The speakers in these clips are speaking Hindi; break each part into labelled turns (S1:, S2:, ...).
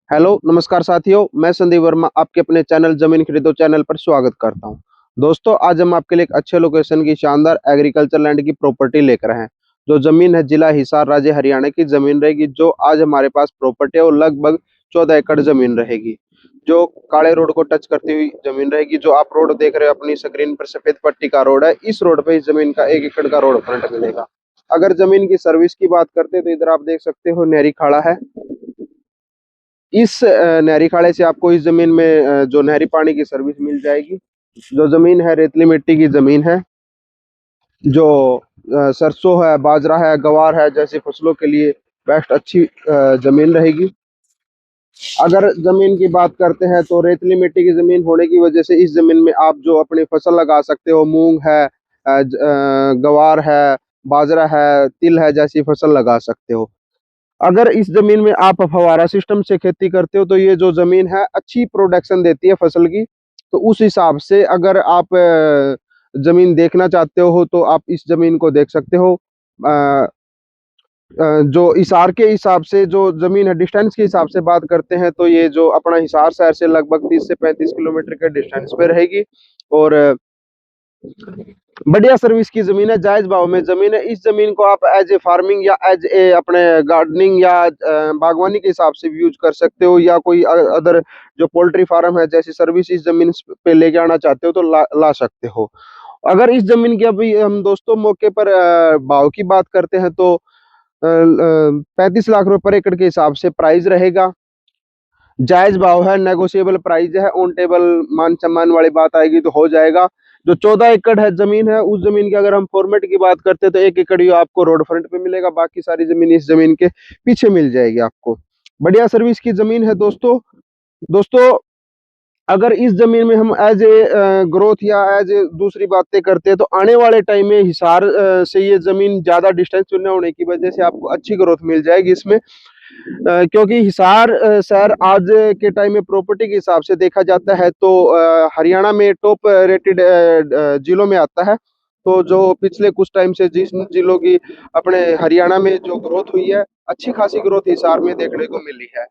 S1: हेलो नमस्कार साथियों, मैं संदीप वर्मा आपके अपने चैनल जमीन खरीदो चैनल पर स्वागत करता हूं। दोस्तों, आज हम आपके लिए एक अच्छे लोकेशन की शानदार एग्रीकल्चर लैंड की प्रॉपर्टी लेकर आए हैं। जो जमीन है जिला हिसार राज्य हरियाणा की जमीन रहेगी। जो आज हमारे पास प्रॉपर्टी है वो लगभग 14 एकड़ जमीन रहेगी, जो काले रोड को टच करती हुई जमीन रहेगी। जो आप रोड देख रहे हो अपनी स्क्रीन पर, सफेद पट्टी का रोड है। इस रोड पे इस जमीन का 1 एकड़ का रोड फ्रंट मिलेगा। अगर जमीन की सर्विस की बात करते हैं तो इधर आप देख सकते हो नहरी खाड़ा है। इस नहरी खाड़े से आपको इस जमीन में जो नहरी पानी की सर्विस मिल जाएगी। जो जमीन है रेतली मिट्टी की जमीन है। जो सरसों है, बाजरा है, गवार है जैसी फसलों के लिए बेस्ट अच्छी जमीन रहेगी। अगर जमीन की बात करते हैं तो रेतली मिट्टी की जमीन होने की वजह से इस जमीन में आप जो अपनी फसल लगा सकते हो, मूंग है, गवार है, बाजरा है, तिल है जैसी फसल लगा सकते हो। अगर इस जमीन में आप फव्वारा सिस्टम से खेती करते हो तो ये जो जमीन है अच्छी प्रोडक्शन देती है फसल की। तो उस हिसाब से अगर आप जमीन देखना चाहते हो तो आप इस जमीन को देख सकते हो। अ, जो हिसार के हिसाब से जो जमीन है, डिस्टेंस के हिसाब से बात करते हैं तो ये जो अपना हिसार शहर से लगभग 30 से 35 किलोमीटर के डिस्टेंस पे रहेगी। और बढ़िया सर्विस की जमीन है, जायज भाव में जमीन है। इस जमीन को आप एज ए फार्मिंग या एज ए अपने गार्डनिंग या बागवानी के हिसाब से भी यूज कर सकते हो, या कोई अदर जो पोल्ट्री फार्म है जैसी सर्विस इस जमीन पे लेके आना चाहते हो तो ला सकते हो। अगर इस जमीन की अभी हम दोस्तों मौके पर भाव की बात करते हैं तो 35 लाख रुपए पर एकड़ के हिसाब से प्राइस रहेगा। जायज भाव है, नेगोशिएबल प्राइस है, ऑन टेबल मान सम्मान वाली बात आएगी तो हो जाएगा। जो 14 एकड़ है जमीन है, उस जमीन की अगर हम फॉर्मेट की बात करते हैं तो 1 एकड़ ही आपको रोड फ्रंट पे मिलेगा, बाकी सारी जमीन इस जमीन के पीछे मिल जाएगी आपको। बढ़िया सर्विस की जमीन है दोस्तों। दोस्तों, अगर इस जमीन में हम एज ए ग्रोथ या एज ए दूसरी बातें करते हैं तो आने वाले टाइम में हिसार से ये जमीन ज्यादा डिस्टेंस न होने की वजह से आपको अच्छी ग्रोथ मिल जाएगी इसमें। क्योंकि हिसार शहर आज के टाइम में प्रॉपर्टी के हिसाब से देखा जाता है तो हरियाणा में टॉप रेटेड जिलों में आता है। तो जो पिछले कुछ टाइम से जिस जिलों की अपने हरियाणा में जो ग्रोथ हुई है, अच्छी खासी ग्रोथ हिसार में देखने को मिली है।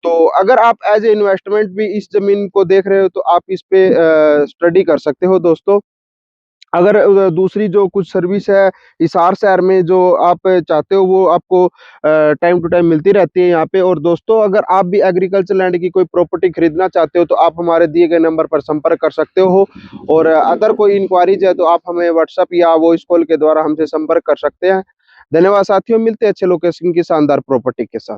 S1: तो अगर आप एज ए इन्वेस्टमेंट भी इस जमीन को देख रहे हो तो आप इस पे स्टडी कर सकते हो दोस्तों। अगर दूसरी जो कुछ सर्विस है हिसार शहर में जो आप चाहते हो वो आपको टाइम टू टाइम मिलती रहती है यहाँ पे। और दोस्तों, अगर आप भी एग्रीकल्चर लैंड की कोई प्रॉपर्टी खरीदना चाहते हो तो आप हमारे दिए गए नंबर पर संपर्क कर सकते हो। और अदर कोई इंक्वायरीज है तो आप हमें व्हाट्सएप या वॉइस कॉल के द्वारा हमसे संपर्क कर सकते हैं। धन्यवाद साथियों, मिलते हैं अच्छे लोकेशन की शानदार प्रॉपर्टी के साथ।